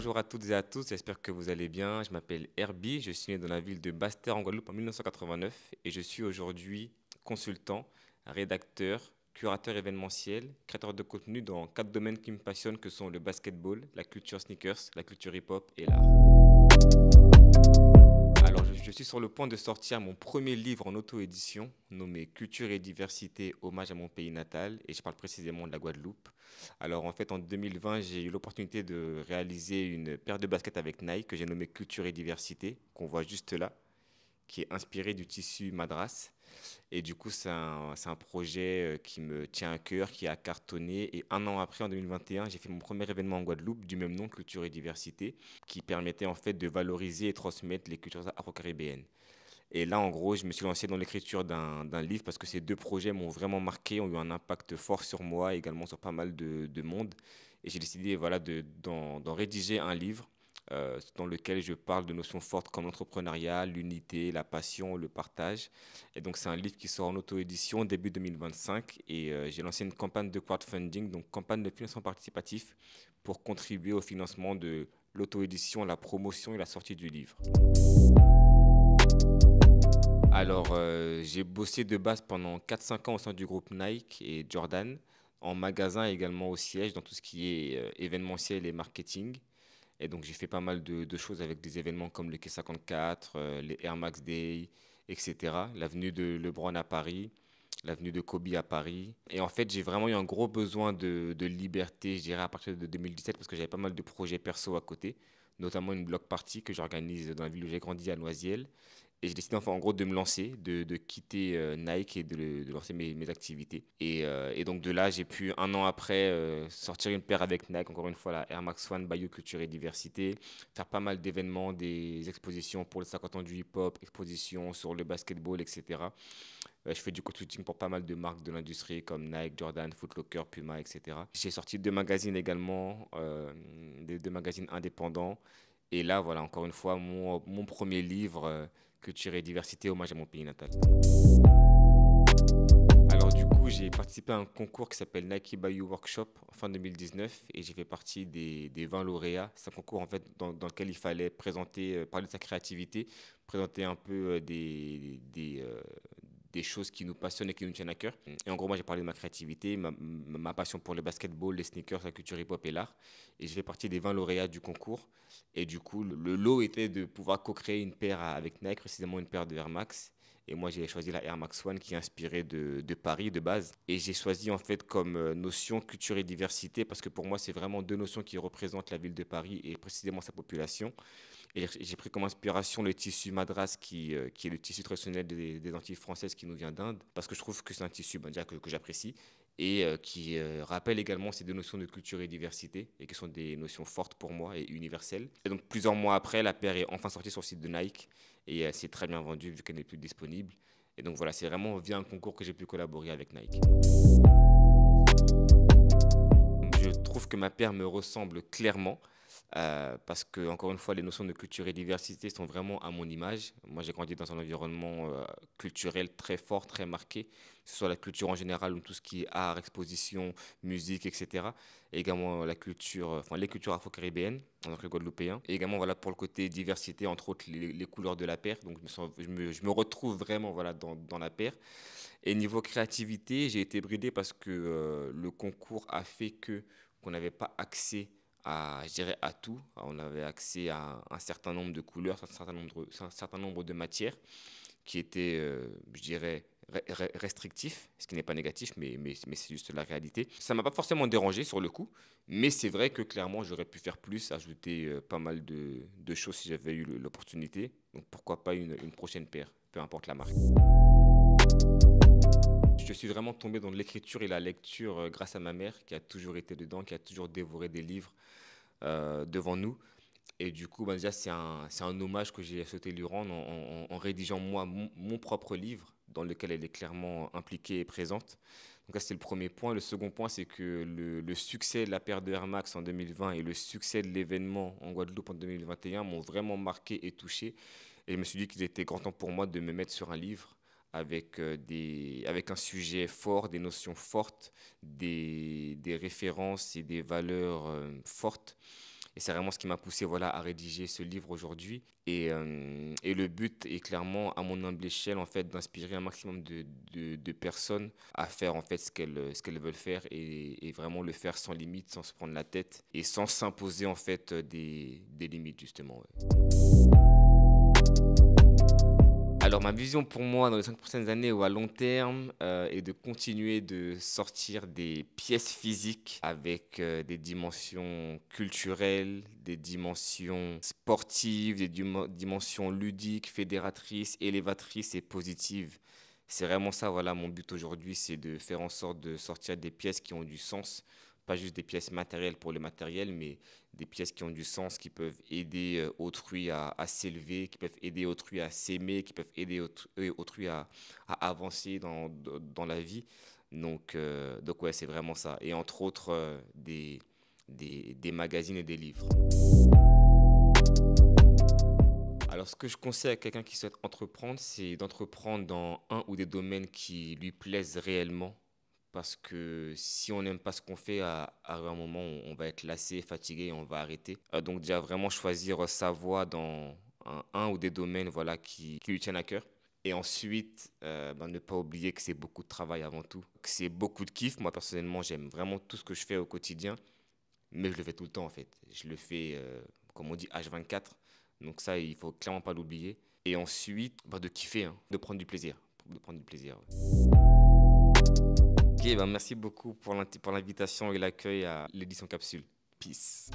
Bonjour à toutes et à tous, j'espère que vous allez bien. Je m'appelle Herbie, je suis né dans la ville de Basse-Terre en Guadeloupe en 1989 et je suis aujourd'hui consultant, rédacteur, curateur événementiel, créateur de contenu dans 4 domaines qui me passionnent que sont le basketball, la culture sneakers, la culture hip-hop et l'art. Alors, je suis sur le point de sortir mon premier livre en auto-édition nommé Culture et diversité, hommage à mon pays natal, et je parle précisément de la Guadeloupe. Alors, en fait, en 2020, j'ai eu l'opportunité de réaliser une paire de baskets avec Nike que j'ai nommée Culture et diversité, qu'on voit juste là, qui est inspirée du tissu madras. Et du coup, c'est un projet qui me tient à cœur, qui a cartonné. Et un an après, en 2021, j'ai fait mon premier événement en Guadeloupe du même nom, Culture et Diversité, qui permettait en fait de valoriser et transmettre les cultures afro-caribéennes. Et là, en gros, je me suis lancé dans l'écriture d'un livre parce que ces deux projets m'ont vraiment marqué, ont eu un impact fort sur moi, également sur pas mal de monde. Et j'ai décidé voilà, d'en rédiger un livre dans lequel je parle de notions fortes comme l'entrepreneuriat, l'unité, la passion, le partage. Et donc, c'est un livre qui sort en auto-édition début 2025. Et j'ai lancé une campagne de crowdfunding, donc campagne de financement participatif, pour contribuer au financement de l'auto-édition, la promotion et la sortie du livre. Alors, j'ai bossé de base pendant 4 5 ans au sein du groupe Nike et Jordan, en magasin et également au siège, dans tout ce qui est événementiel et marketing. Et donc, j'ai fait pas mal de choses avec des événements comme le K54, les Air Max Day, etc. L'avenue de LeBron à Paris, l'avenue de Kobe à Paris. Et en fait, j'ai vraiment eu un gros besoin de liberté, je dirais, à partir de 2017, parce que j'avais pas mal de projets perso à côté, notamment une block party que j'organise dans la ville où j'ai grandi à Noisiel. Et j'ai décidé enfin, en gros de me lancer, de quitter Nike et de lancer mes activités. Et donc de là, j'ai pu un an après sortir une paire avec Nike, encore une fois la Air Max One Bayou Culture et Diversité, faire pas mal d'événements, des expositions pour les 50 ans du hip-hop, expositions sur le basketball, etc. Je fais du consulting pour pas mal de marques de l'industrie comme Nike, Jordan, Foot Locker, Puma, etc. J'ai sorti 2 magazines également, des 2 magazines indépendants. Et là, voilà, encore une fois, mon premier livre, Culture et diversité, hommage à mon pays natal. Alors du coup, j'ai participé à un concours qui s'appelle Nike Bayou Workshop en fin 2019 et j'ai fait partie des 20 lauréats. C'est un concours en fait dans lequel il fallait présenter, parler de sa créativité, présenter un peu des choses qui nous passionnent et qui nous tiennent à cœur. Et en gros, moi, j'ai parlé de ma créativité, ma passion pour le basketball, les sneakers, la culture hip-hop et l'art. Et j'ai fait partie des 20 lauréats du concours. Et du coup, le lot était de pouvoir co-créer une paire avec Nike, précisément une paire de Air Max. Et moi, j'ai choisi la Air Max One qui est inspirée de Paris de base. Et j'ai choisi en fait comme notion culture et diversité parce que pour moi, c'est vraiment 2 notions qui représentent la ville de Paris et précisément sa population. Et j'ai pris comme inspiration le tissu madras qui est le tissu traditionnel des Antilles françaises qui nous vient d'Inde parce que je trouve que c'est un tissu déjà que j'apprécie et qui rappelle également ces 2 notions de culture et diversité et qui sont des notions fortes pour moi et universelles. Et donc plusieurs mois après, la paire est enfin sortie sur le site de Nike et elle s'est très bien vendue vu qu'elle n'est plus disponible. Et donc voilà, c'est vraiment via un concours que j'ai pu collaborer avec Nike. Je trouve que ma paire me ressemble clairement parce que, encore une fois, les notions de culture et diversité sont vraiment à mon image. Moi, j'ai grandi dans un environnement culturel très fort, très marqué, que ce soit la culture en général ou tout ce qui est art, exposition, musique, etc. Et également la culture, enfin, les cultures afro-caribéennes, en tant que guadeloupéen. Et également, voilà, pour le côté diversité, entre autres, les couleurs de la paire. Donc, je me retrouve vraiment voilà, dans la paire. Et niveau créativité, j'ai été bridé parce que le concours a fait que qu'on n'avait pas accès à, je dirais, à tout. On avait accès à un certain nombre de couleurs, un certain nombre de matières qui étaient, je dirais, restrictifs, ce qui n'est pas négatif, mais c'est juste la réalité. Ça m'a pas forcément dérangé sur le coup, mais c'est vrai que clairement j'aurais pu faire plus, ajouter pas mal de choses si j'avais eu l'opportunité. Donc pourquoi pas une prochaine paire, peu importe la marque. Je suis vraiment tombé dans l'écriture et la lecture grâce à ma mère qui a toujours été dedans, qui a toujours dévoré des livres devant nous. Et du coup, bah, déjà, c'est un hommage que j'ai souhaité lui rendre en rédigeant moi mon propre livre dans lequel elle est clairement impliquée et présente. Donc ça, c'est le premier point. Le second point, c'est que le succès de la paire de Air Max en 2020 et le succès de l'événement en Guadeloupe en 2021 m'ont vraiment marqué et touché. Et je me suis dit qu'il était grand temps pour moi de me mettre sur un livre avec un sujet fort, des notions fortes, des références et des valeurs fortes Et c'est vraiment ce qui m'a poussé voilà, à rédiger ce livre aujourd'hui. Et le but est clairement, à mon humble échelle, en fait, d'inspirer un maximum de personnes à faire en fait ce qu'elles veulent faire et vraiment le faire sans limite, sans se prendre la tête et sans s'imposer en fait des limites justement. Ouais. Alors, ma vision pour moi dans les 5 prochaines années ou à long terme est de continuer de sortir des pièces physiques avec des dimensions culturelles, des dimensions sportives, des dimensions ludiques, fédératrices, élévatrices et positives. C'est vraiment ça, voilà, mon but aujourd'hui, c'est de faire en sorte de sortir des pièces qui ont du sens, pas juste des pièces matérielles pour le matériel, mais des pièces qui ont du sens, qui peuvent aider autrui à s'élever, qui peuvent aider autrui à s'aimer, qui peuvent aider autrui à avancer dans la vie. Donc ouais, c'est vraiment ça. Et entre autres, des magazines et des livres. Alors, ce que je conseille à quelqu'un qui souhaite entreprendre, c'est d'entreprendre dans un ou des domaines qui lui plaisent réellement. Parce que si on n'aime pas ce qu'on fait, à un moment, on va être lassé, fatigué et on va arrêter. Donc déjà, vraiment choisir sa voie dans un ou des domaines voilà, qui lui tiennent à cœur. Et ensuite, ne pas oublier que c'est beaucoup de travail avant tout, que c'est beaucoup de kiff. Moi, personnellement, j'aime vraiment tout ce que je fais au quotidien, mais je le fais tout le temps en fait. Je le fais, comme on dit, H24. Donc ça, il faut clairement pas l'oublier. Et ensuite, de kiffer, hein, de prendre du plaisir. De prendre du plaisir. Ouais. Ok, merci beaucoup pour l'invitation et l'accueil à l'édition Capsule. Peace.